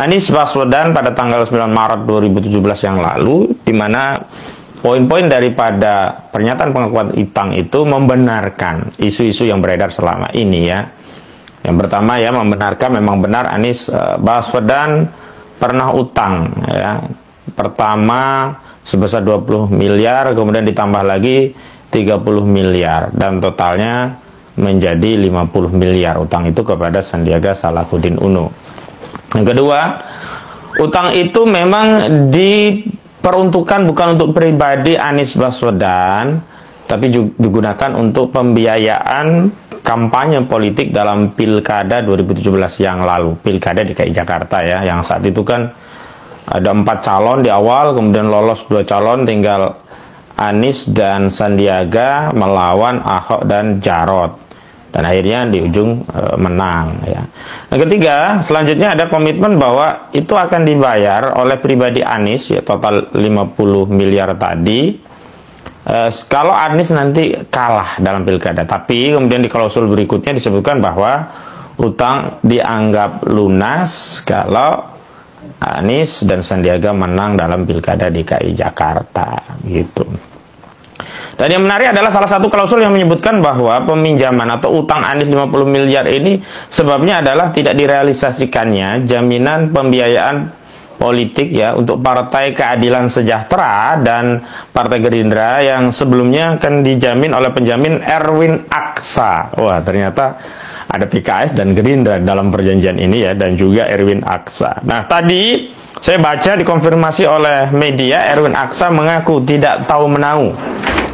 Anies Baswedan pada tanggal 9 Maret 2017 yang lalu, di mana poin-poin daripada pernyataan pengakuan Ipang itu membenarkan isu-isu yang beredar selama ini ya. Yang pertama ya, membenarkan memang benar Anies Baswedan pernah utang ya. Pertama sebesar 20 miliar, kemudian ditambah lagi 30 miliar dan totalnya menjadi 50 miliar utang itu kepada Sandiaga Salahuddin Uno. Yang kedua, utang itu memang diperuntukkan bukan untuk pribadi Anies Baswedan, tapi juga digunakan untuk pembiayaan kampanye politik dalam Pilkada 2017 yang lalu, Pilkada DKI Jakarta ya, yang saat itu kan ada 4 calon di awal, kemudian lolos 2 calon, tinggal Anies dan Sandiaga melawan Ahok dan Jarot, dan akhirnya di ujung menang ya. Yang ketiga, selanjutnya ada komitmen bahwa itu akan dibayar oleh pribadi Anies ya, total 50 miliar tadi. Kalau Anies nanti kalah dalam pilkada, tapi kemudian di klausul berikutnya disebutkan bahwa utang dianggap lunas kalau Anies dan Sandiaga menang dalam pilkada DKI Jakarta gitu. Dan yang menarik adalah salah satu klausul yang menyebutkan bahwa peminjaman atau utang Anies 50 miliar ini sebabnya adalah tidak direalisasikannya jaminan pembiayaan politik ya untuk Partai Keadilan Sejahtera dan Partai Gerindra yang sebelumnya kan dijamin oleh penjamin Erwin Aksa. Wah, ternyata ada PKS dan Gerindra dalam perjanjian ini ya, dan juga Erwin Aksa. Nah, tadi saya baca dikonfirmasi oleh media, Erwin Aksa mengaku tidak tahu menahu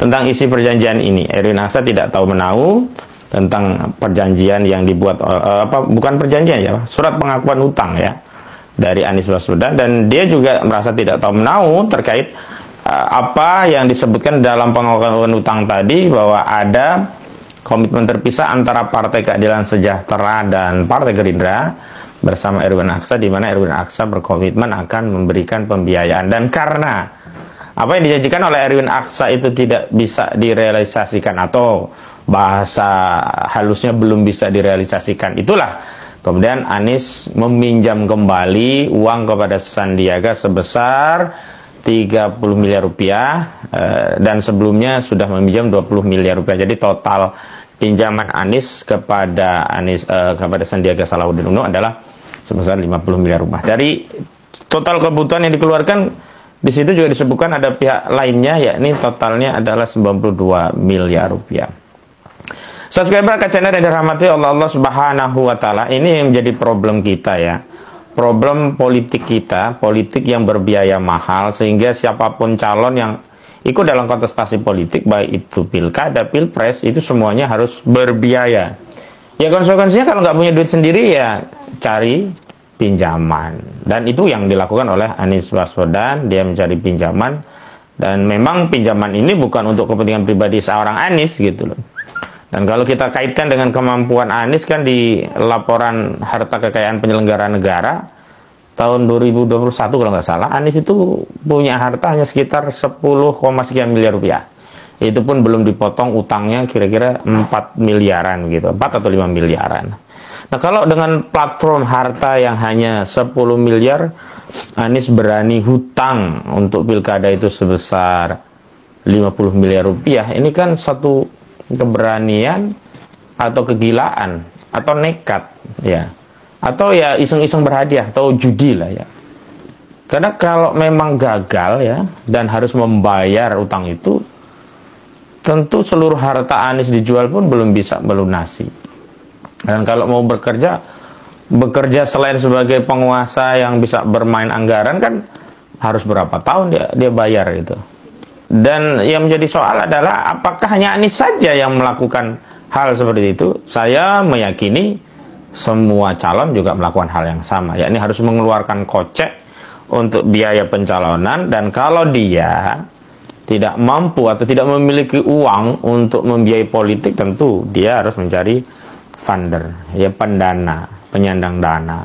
tentang isi perjanjian ini. Erwin Aksa tidak tahu menahu tentang perjanjian yang dibuat bukan perjanjian ya, surat pengakuan utang ya, dari Anies Baswedan, dan dia juga merasa tidak tahu menahu terkait apa yang disebutkan dalam pengakuan utang tadi, bahwa ada komitmen terpisah antara Partai Keadilan Sejahtera dan Partai Gerindra bersama Erwin Aksa, di mana Erwin Aksa berkomitmen akan memberikan pembiayaan, dan karena apa yang dijanjikan oleh Erwin Aksa itu tidak bisa direalisasikan atau bahasa halusnya belum bisa direalisasikan, itulah kemudian Anies meminjam kembali uang kepada Sandiaga sebesar 30 miliar rupiah dan sebelumnya sudah meminjam 20 miliar rupiah. Jadi total pinjaman Anies kepada Sandiaga Salahuddin Uno adalah sebesar 50 miliar rupiah. Dari total kebutuhan yang dikeluarkan, di situ juga disebutkan ada pihak lainnya, yakni totalnya adalah 92 miliar rupiah. Subscriber ke channel yang dirahmati Allah Subhanahu wa Ta'ala, ini yang menjadi problem kita ya, problem politik kita, politik yang berbiaya mahal, sehingga siapapun calon yang ikut dalam kontestasi politik, baik itu pilkada, pilpres, itu semuanya harus berbiaya. Ya konsekuensinya kalau nggak punya duit sendiri ya cari pinjaman, dan itu yang dilakukan oleh Anies Baswedan. Dia mencari pinjaman, dan memang pinjaman ini bukan untuk kepentingan pribadi seorang Anies gitu loh. Dan kalau kita kaitkan dengan kemampuan Anies, kan di laporan harta kekayaan penyelenggara negara tahun 2021 kalau nggak salah, Anies itu punya harta hanya sekitar 10, sekian miliar rupiah. Itu pun belum dipotong utangnya kira-kira 4 miliaran gitu, 4 atau 5 miliaran. Nah, kalau dengan platform harta yang hanya 10 miliar, Anies berani hutang untuk pilkada itu sebesar 50 miliar rupiah. Ini kan satu keberanian atau kegilaan atau nekat ya, atau ya iseng-iseng berhadiah atau judi lah ya. Karena kalau memang gagal ya dan harus membayar utang itu, tentu seluruh harta Anies dijual pun belum bisa melunasi. Dan kalau mau bekerja selain sebagai penguasa yang bisa bermain anggaran, kan harus berapa tahun dia bayar gitu. Dan yang menjadi soal adalah apakah hanya Anies saja yang melakukan hal seperti itu? Saya meyakini semua calon juga melakukan hal yang sama, yakni harus mengeluarkan kocek untuk biaya pencalonan, dan kalau dia tidak mampu atau tidak memiliki uang untuk membiayai politik, tentu dia harus mencari funder, ya pendana, penyandang dana.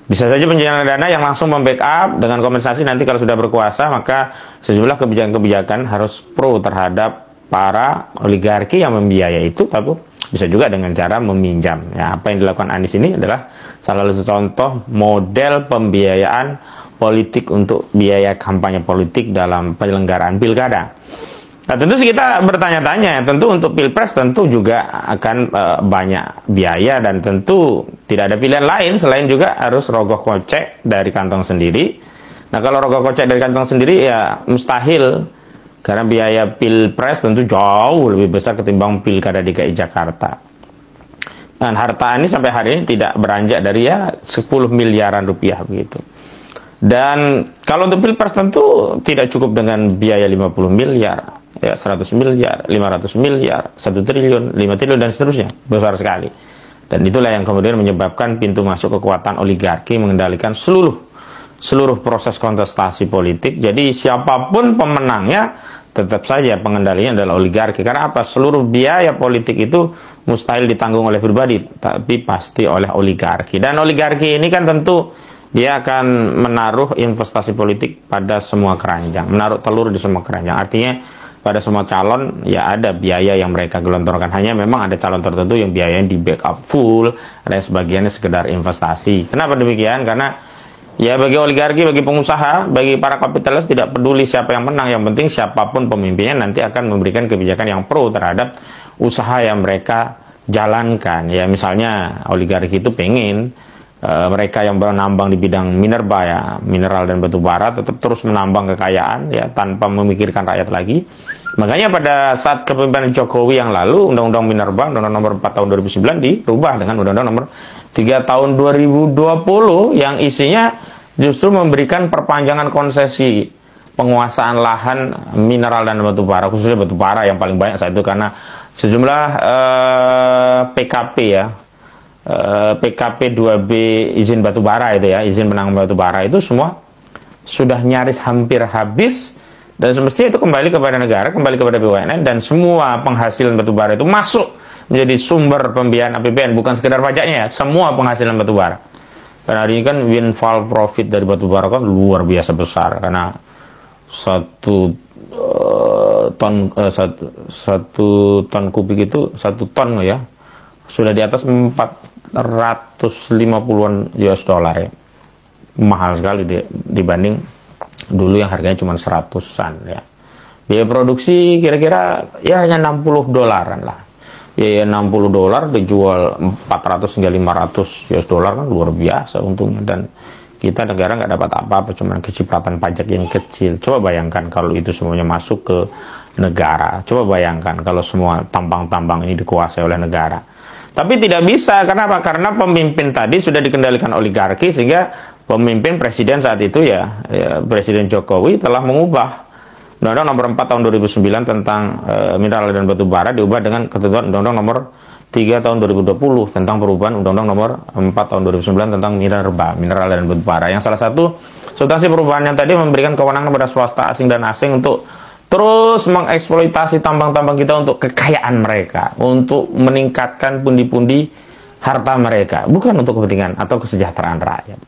Bisa saja penyandang dana yang langsung membackup dengan kompensasi nanti kalau sudah berkuasa, maka sejumlah kebijakan-kebijakan harus pro terhadap para oligarki yang membiayai itu, bisa juga dengan cara meminjam. Ya, apa yang dilakukan Anies ini adalah salah satu contoh model pembiayaan politik untuk biaya kampanye politik dalam penyelenggaraan pilkada. Nah, tentu kita bertanya-tanya, tentu untuk pilpres tentu juga akan banyak biaya dan tentu tidak ada pilihan lain selain juga harus rogoh kocek dari kantong sendiri. Nah, kalau rogoh kocek dari kantong sendiri ya mustahil, karena biaya pilpres tentu jauh lebih besar ketimbang pilkada DKI Jakarta. Dan harta Anies sampai hari ini tidak beranjak dari ya 10 miliaran rupiah begitu. Dan kalau untuk pilpres tentu tidak cukup dengan biaya 50 miliar, ya 100 miliar, 500 miliar, 1 triliun, 5 triliun, dan seterusnya. Besar sekali. Dan itulah yang kemudian menyebabkan pintu masuk kekuatan oligarki mengendalikan seluruh proses kontestasi politik. Jadi siapapun pemenangnya, tetap saja pengendalinya adalah oligarki. Karena apa? Seluruh biaya politik itu mustahil ditanggung oleh pribadi, tapi pasti oleh oligarki. Dan oligarki ini kan tentu dia akan menaruh investasi politik pada semua keranjang, menaruh telur di semua keranjang. Artinya pada semua calon ya ada biaya yang mereka gelontorkan. Hanya memang ada calon tertentu yang biayanya di backup full, ada sebagiannya sekedar investasi. Kenapa demikian? Karena ya bagi oligarki, bagi pengusaha, bagi para kapitalis tidak peduli siapa yang menang, yang penting siapapun pemimpinnya nanti akan memberikan kebijakan yang pro terhadap usaha yang mereka jalankan. Ya misalnya oligarki itu pengen mereka yang menambang di bidang minerba ya, mineral dan batu bara tetap terus menambang kekayaan ya tanpa memikirkan rakyat lagi. Makanya pada saat kepemimpinan Jokowi yang lalu, Undang-Undang Minerba, Undang-Undang Nomor 4 Tahun 2009 dirubah dengan Undang-Undang Nomor 3 Tahun 2020 yang isinya justru memberikan perpanjangan konsesi penguasaan lahan mineral dan batu bara, khususnya batu bara yang paling banyak saat itu karena sejumlah PKP ya. PKP 2B izin batu bara itu ya, izin menambang batu bara itu semua sudah nyaris hampir habis dan semestinya itu kembali kepada negara, kembali kepada BUMN, dan semua penghasilan batu bara itu masuk menjadi sumber pembiayaan APBN, bukan sekedar pajaknya ya, semua penghasilan batu bara. Karena hari ini kan windfall profit dari batu bara kan luar biasa besar, karena satu ton kubik itu 1 ton ya sudah di atas 450-an US dollar ya, mahal sekali dibanding dulu yang harganya cuma 100-an ya. Biaya produksi kira-kira ya hanya 60 dolaran lah. Biaya 60 dolar dijual 400 hingga 500 US dollar kan luar biasa untungnya, dan kita negara nggak dapat apa-apa, cuma kecipratan pajak yang kecil. Coba bayangkan kalau itu semuanya masuk ke negara. Coba bayangkan kalau semua tambang-tambang ini dikuasai oleh negara. Tapi tidak bisa, karena apa? Karena pemimpin tadi sudah dikendalikan oligarki, sehingga pemimpin presiden saat itu ya Presiden Jokowi telah mengubah Undang-Undang Nomor 4 Tahun 2009 tentang mineral dan batu bara, diubah dengan ketentuan Undang-Undang Nomor 3 Tahun 2020 tentang perubahan Undang-Undang Nomor 4 Tahun 2009 tentang mineral dan batu bara. Yang salah satu substansi perubahan yang tadi memberikan kewenangan kepada swasta asing dan asing untuk terus mengeksploitasi tambang-tambang kita untuk kekayaan mereka, untuk meningkatkan pundi-pundi harta mereka, bukan untuk kepentingan atau kesejahteraan rakyat.